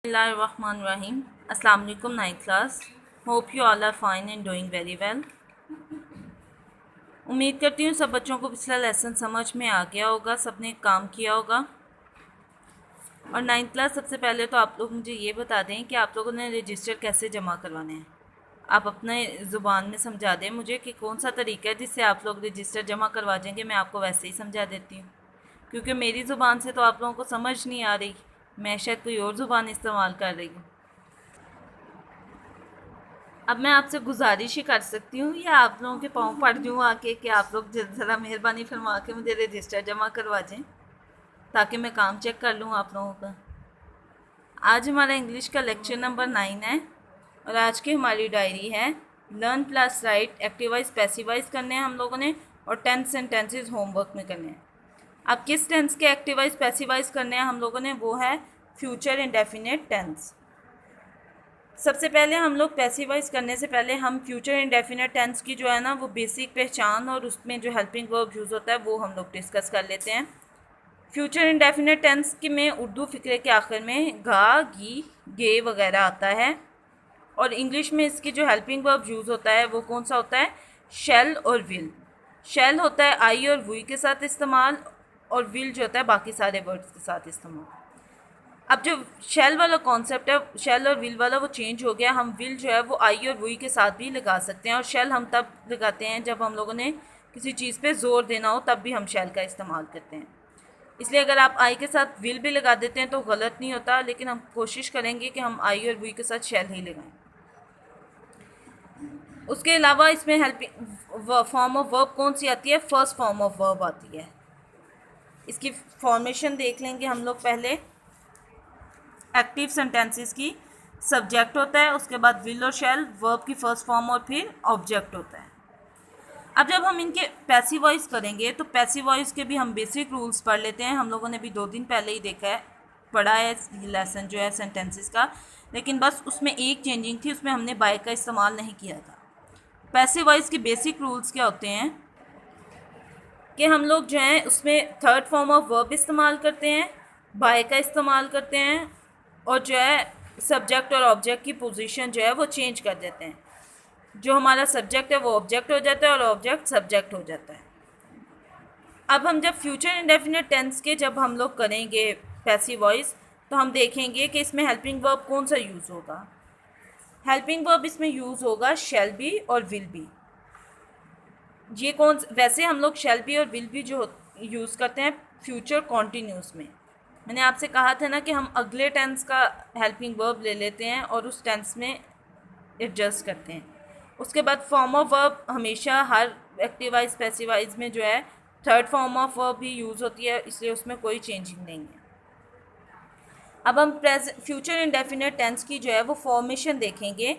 Bismillahirrahmanirrahim. Assalamu alaikum ninth class. Hope you all are fine and doing very well. उम्मीद करती हूँ सब बच्चों को पिछला लेसन समझ में आ गया होगा, सबने काम किया होगा। और नाइन्थ क्लास सबसे पहले तो आप लोग मुझे ये बता दें कि आप लोगों ने रजिस्टर कैसे जमा करवाने हैं। आप अपने ज़ुबान में समझा दें मुझे कि कौन सा तरीका है जिससे आप लोग रजिस्टर जमा करवा देंगे। मैं आपको वैसे ही समझा देती हूँ, क्योंकि मेरी ज़ुबान से तो आप लोगों को समझ नहीं आ रही, मैं शायद कोई और ज़ुबान इस्तेमाल कर रही हूँ। अब मैं आपसे गुजारिश ही कर सकती हूँ या आप लोगों के पाँव पड़ जाऊँ आके कि आप लोग ज़रा मेहरबानी फरमा के मुझे रजिस्टर जमा करवा दें ताकि मैं काम चेक कर लूँ आप लोगों का। आज हमारा इंग्लिश का लेक्चर नंबर 9 है और आज की हमारी डायरी है लर्न प्लस राइट एक्टिवाइज पैसिवाइज करने हैं हम लोगों ने, और 10 सेंटेंसेस होमवर्क में करने हैं। अब किस टेंस के एक्टिवाइज पैसिवाइज करने हैं हम लोगों ने, वो है फ्यूचर इंडेफिनिट टेंस। सबसे पहले हम लोग पैसिवाइज करने से पहले हम फ्यूचर इंडेफिनिट टेंस की जो है ना वो बेसिक पहचान और उसमें जो हेल्पिंग वर्ब यूज़ होता है वो हम लोग डिस्कस कर लेते हैं। फ्यूचर इंडेफिनिट टेंस की में उर्दू फ़िक्रे के आखिर में गा, गी, गे वगैरह आता है, और इंग्लिश में इसकी जो हेल्पिंग वर्ब यूज़ होता है वो कौन सा होता है, शैल और विल। शैल होता है आई और वी के साथ इस्तेमाल, और विल जो होता है बाकी सारे वर्ड्स के साथ इस्तेमाल। अब जो शेल वाला कॉन्सेप्ट है, शेल और विल वाला, वो चेंज हो गया। हम विल जो है वो आई और वी के साथ भी लगा सकते हैं, और शेल हम तब लगाते हैं जब हम लोगों ने किसी चीज़ पे ज़ोर देना हो, तब भी हम शेल का इस्तेमाल करते हैं। इसलिए अगर आप आई के साथ विल भी लगा देते हैं तो गलत नहीं होता, लेकिन हम कोशिश करेंगे कि हम आई और वी के साथ शेल ही लगाएं। उसके अलावा इसमें हेल्पिंग फॉर्म ऑफ वर्ब कौन सी आती है, फर्स्ट फॉर्म ऑफ वर्ब आती है। इसकी फॉर्मेशन देख लेंगे हम लोग पहले। एक्टिव सेंटेंसेस की सब्जेक्ट होता है, उसके बाद विल और शैल, वर्ब की फर्स्ट फॉर्म, और फिर ऑब्जेक्ट होता है। अब जब हम इनके पैसिव वॉइस करेंगे तो पैसिव वॉइस के भी हम बेसिक रूल्स पढ़ लेते हैं। हम लोगों ने भी 2 दिन पहले ही देखा है, पढ़ा है लेसन जो है सेंटेंसेस का, लेकिन बस उसमें एक चेंजिंग थी, उसमें हमने बाय का इस्तेमाल नहीं किया था। पैसिव वॉइस के बेसिक रूल्स क्या होते हैं कि हम लोग जो हैं उसमें थर्ड फॉर्म ऑफ वर्ब इस्तेमाल करते हैं, बाय का इस्तेमाल करते हैं, और जो है सब्जेक्ट और ऑब्जेक्ट की पोजीशन जो है वो चेंज कर देते हैं। जो हमारा सब्जेक्ट है वो ऑब्जेक्ट हो जाता है और ऑब्जेक्ट सब्जेक्ट हो जाता है। अब हम जब फ्यूचर इंडेफिनिट टेंस के जब हम लोग करेंगे पैसिव वॉइस, तो हम देखेंगे कि इसमें हेल्पिंग वर्ब कौन सा यूज़ होगा। हेल्पिंग वर्ब इसमें यूज़ होगा शैल बी और विल बी। ये कौन, वैसे हम लोग शैल बी और विल बी जो यूज़ करते हैं फ्यूचर कॉन्टीन्यूस में। मैंने आपसे कहा था ना कि हम अगले टेंस का हेल्पिंग वर्ब ले लेते हैं और उस टेंस में एडजस्ट करते हैं। उसके बाद फॉर्म ऑफ वर्ब हमेशा हर एक्टिवाइज पैसिवाइज में जो है थर्ड फॉर्म ऑफ वर्ब भी यूज़ होती है, इसलिए उसमें कोई चेंजिंग नहीं है। अब हम फ्यूचर इंडेफिनिट टेंस की जो है वो फॉर्मेशन देखेंगे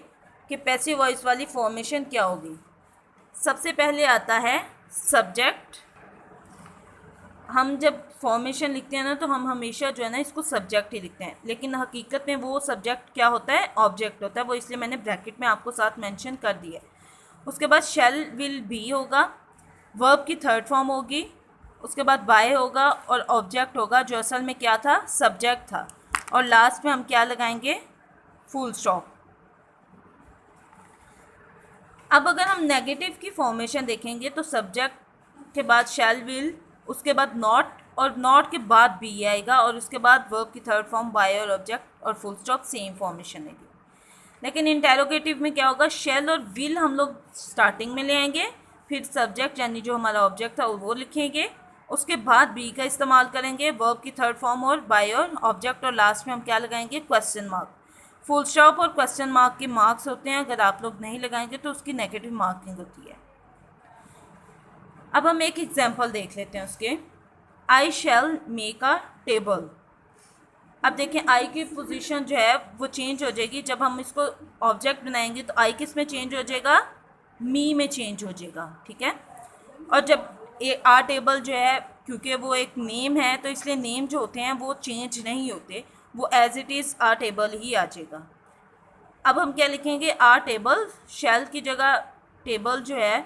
कि पैसिव वॉइस वाली फॉर्मेशन क्या होगी। सबसे पहले आता है सब्जेक्ट। हम जब फॉर्मेशन लिखते हैं ना तो हम हमेशा जो है ना इसको सब्जेक्ट ही लिखते हैं, लेकिन हकीकत में वो सब्जेक्ट क्या होता है, ऑब्जेक्ट होता है। वो इसलिए मैंने ब्रैकेट में आपको साथ मेंशन कर दिया है। उसके बाद शैल विल बी होगा, वर्ब की थर्ड फॉर्म होगी, उसके बाद बाय होगा और ऑब्जेक्ट होगा जो असल में क्या था, सब्जेक्ट था, और लास्ट में हम क्या लगाएंगे, फुल स्टॉप। अब अगर हम नेगेटिव की फॉर्मेशन देखेंगे तो सब्जेक्ट के बाद शैल विल, उसके बाद नॉट, और नॉट के बाद बी आएगा, और उसके बाद वर्ब की थर्ड फॉर्म बाय और ऑब्जेक्ट और फुल स्टॉप, सेम फॉर्मेशन आएगी। लेकिन इंटेरोगेटिव में क्या होगा, शेल और विल हम लोग स्टार्टिंग में ले आएंगे, फिर सब्जेक्ट यानी जो हमारा ऑब्जेक्ट था वो लिखेंगे, उसके बाद बी का इस्तेमाल करेंगे, वर्ब की थर्ड फॉर्म और बाय और ऑब्जेक्ट, और लास्ट में हम क्या लगाएंगे, क्वेश्चन मार्क। फुल स्टॉप और क्वेश्चन मार्क के मार्क्स होते हैं, अगर आप लोग नहीं लगाएंगे तो उसकी नेगेटिव मार्किंग होती है। अब हम एक एग्जांपल देख लेते हैं उसके। आई शैल मेक अ टेबल। अब देखें आई की पोजीशन जो है वो चेंज हो जाएगी जब हम इसको ऑब्जेक्ट बनाएंगे, तो आई किस में चेंज हो जाएगा, मी में चेंज हो जाएगा, ठीक है। और जब आ टेबल जो है, क्योंकि वो एक नेम है तो इसलिए नेम जो होते हैं वो चेंज नहीं होते, वो as it is a table ही आ जाएगा। अब हम क्या लिखेंगे, आ टेबल, शैल की जगह टेबल जो है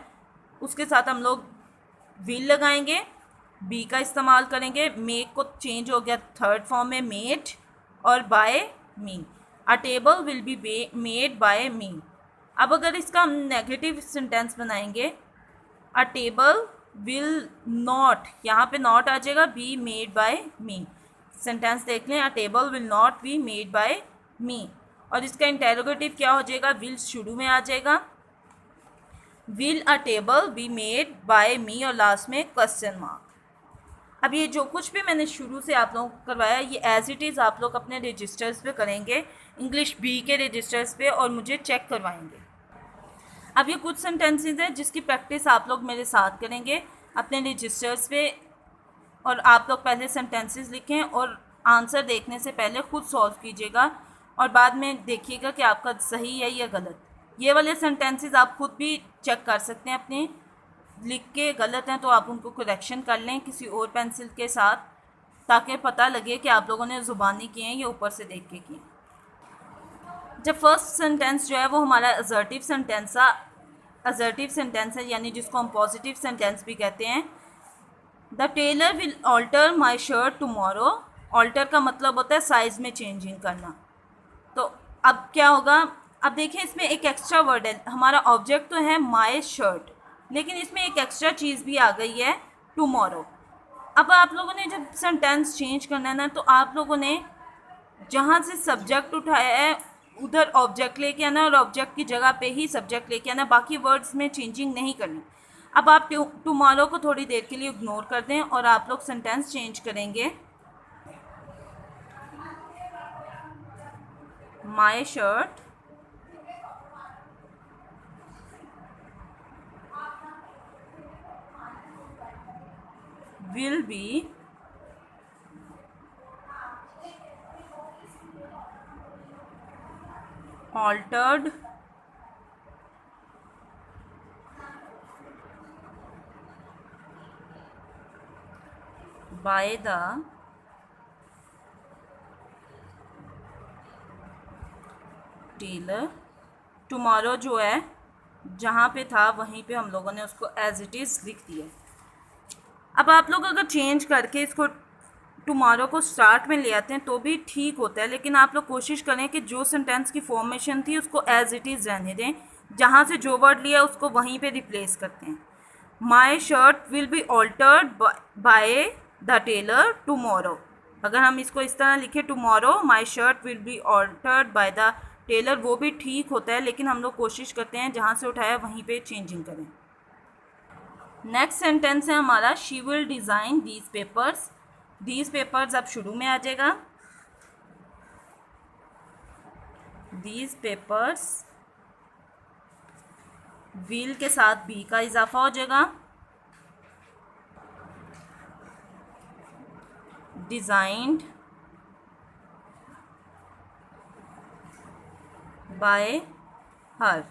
उसके साथ हम लोग विल लगाएंगे, बी का इस्तेमाल करेंगे, मेक को चेंज हो गया थर्ड फॉर्म में मेड, और by me, a table will be made by me. अब अगर इसका हम नेगेटिव सेंटेंस बनाएंगे, अ टेबल विल नॉट, यहाँ पे नॉट आ जाएगा, be made by me. Sentence देख लें, a table will not be made by me, और इसका इंटेरोगेटिव क्या हो जाएगा, विल शुरू में आ जाएगा, will a table be made by me, और लास्ट में क्वेश्चन मार्क। अब ये जो कुछ भी मैंने शुरू से आप लोगों को करवाया, ये एज इट इज़ आप लोग अपने रजिस्टर्स पे करेंगे, इंग्लिश बी के रजिस्टर्स पे, और मुझे चेक करवाएंगे। अब ये कुछ सेंटेंसेस हैं जिसकी प्रैक्टिस आप लोग मेरे साथ करेंगे अपने रजिस्टर्स पे, और आप लोग पहले सेंटेंसेस लिखें और आंसर देखने से पहले खुद सॉल्व कीजिएगा, और बाद में देखिएगा कि आपका सही है या गलत। ये वाले सेंटेंसेस आप खुद भी चेक कर सकते हैं अपने लिख के, गलत हैं तो आप उनको करेक्शन कर लें किसी और पेंसिल के साथ, ताकि पता लगे कि आप लोगों ने ज़ुबानी किए हैं या ऊपर से देख के किए। जब फर्स्ट सेंटेंस जो है वो हमारा असर्टिव सेंटेंस है, यानी जिसको हम पॉजिटिव सेंटेंस भी कहते हैं। The tailor will alter my shirt tomorrow. Alter का मतलब होता है साइज़ में चेंजिंग करना। तो अब क्या होगा, अब देखिए इसमें एक एक्स्ट्रा वर्ड है, हमारा ऑब्जेक्ट तो है माई शर्ट, लेकिन इसमें एक एक्स्ट्रा चीज़ भी आ गई है, टुमारो। अब आप लोगों ने जब सेंटेंस चेंज करना है ना, तो आप लोगों ने जहाँ से सब्जेक्ट उठाया है उधर ऑब्जेक्ट लेके आना, और ऑब्जेक्ट की जगह पे ही सब्जेक्ट लेके आना, बाकी वर्ड्स में चेंजिंग नहीं करनी। अब आप टुमारो को थोड़ी देर के लिए इग्नोर कर दें और आप लोग सेंटेंस चेंज करेंगे, my shirt will be altered by the tailor. Tomorrow जो है जहाँ पे था वहीं पे हम लोगों ने उसको एज इट इज़ लिख दिया। अब आप लोग अगर चेंज करके इसको टुमारो को स्टार्ट में ले आते हैं तो भी ठीक होता है, लेकिन आप लोग कोशिश करें कि जो सेंटेंस की फॉर्मेशन थी उसको एज इट इज़ रहने दें, जहाँ से जो वर्ड लिया उसको वहीं पे रिप्लेस करते हैं। My shirt will be altered by the tailor tomorrow. अगर हम इसको इस तरह लिखें, tomorrow my shirt will be altered by the tailor, वो भी ठीक होता है, लेकिन हम लोग कोशिश करते हैं जहाँ से उठाया वहीं पे चेंजिंग करें। नेक्स्ट सेंटेंस है हमारा, she will design these papers. These papers अब शुरू में आ जाएगा, दीज पेपर्स, विल के साथ बी का इजाफा हो जाएगा, designed by her.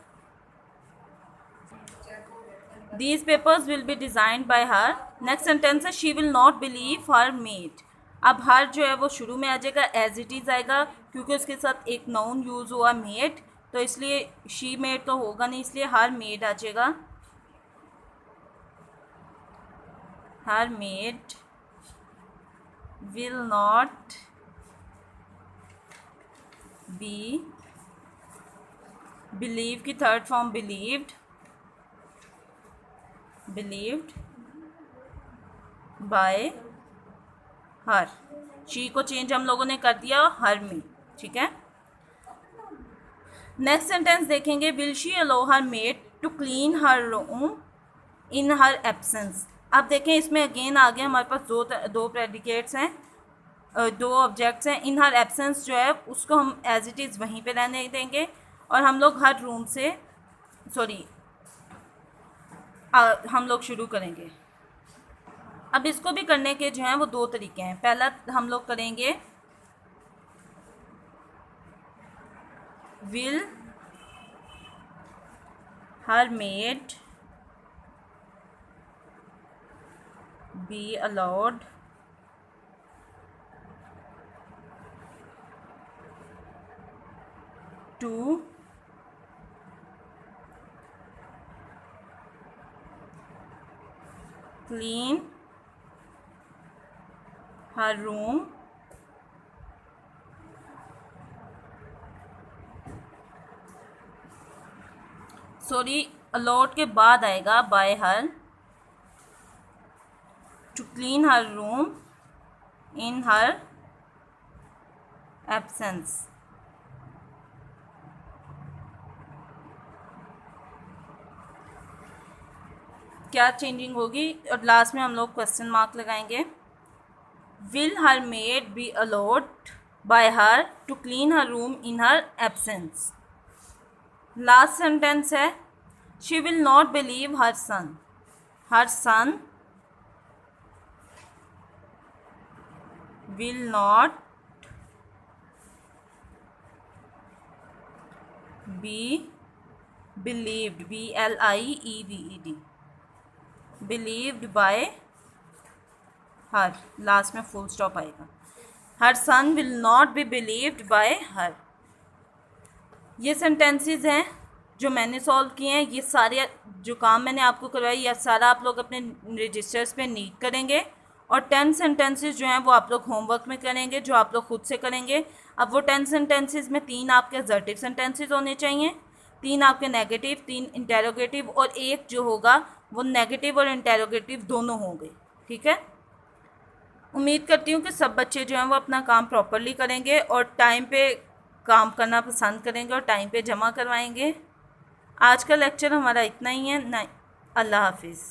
These papers will be designed by her. Next sentence है, she will not believe her maid. अब हर जो है वो शुरू में आ जाएगा, एज इट इज़ आएगा, क्योंकि उसके साथ एक नाउन यूज़ हुआ मेड, तो इसलिए शी मेड तो होगा नहीं, इसलिए हर मेड आ जाएगा, her maid will not be, believe की third form believed, believed by her. She को चेंज हम लोगों ने कर दिया हर में, ठीक है। नेक्स्ट सेंटेंस देखेंगे, will she allow her maid to clean her room in her absence. अब देखें इसमें अगेन आ गया हमारे पास दो प्रेडिकेट्स हैं, दो ऑब्जेक्ट्स हैं। इन हर एब्सेंस जो है उसको हम एज इट इज़ वहीं पे रहने देंगे, और हम लोग हर रूम से हम लोग शुरू करेंगे। अब इसको भी करने के जो हैं वो दो तरीके हैं। पहला हम लोग करेंगे, will her maid be allowed to clean her room sorry, allowed के बाद आएगा by her to clean her room in her absence. क्या चेंजिंग होगी, और लास्ट में हम लोग क्वेश्चन मार्क लगाएंगे। Will her maid be allowed by her to clean her room in her absence. Last sentence है she will not believe her son. Her son will not be believed, BLIEVED, believed by her, last में full stop आएगा। Her son will not be believed by her. ये sentences हैं जो मैंने solve किए हैं। ये सारे जो काम मैंने आपको करवाई, यह सारा आप लोग अपने रजिस्टर्स पे नीट करेंगे, और 10 सेंटेंसेस जो हैं वो आप लोग होमवर्क में करेंगे, जो आप लोग खुद से करेंगे। अब वो 10 सेंटेंसेस में 3 आपके असर्टिव सेंटेंसेस होने चाहिए, 3 आपके नेगेटिव, 3 इंटेरोगेटिव, और एक जो होगा वो नेगेटिव और इंटेरोगेटिव दोनों होंगे। ठीक है, उम्मीद करती हूँ कि सब बच्चे जो हैं वो अपना काम प्रॉपरली करेंगे और टाइम पे काम करना पसंद करेंगे और टाइम पे जमा करवाएंगे। आज का लेक्चर हमारा इतना ही है। अल्लाह हाफिज़।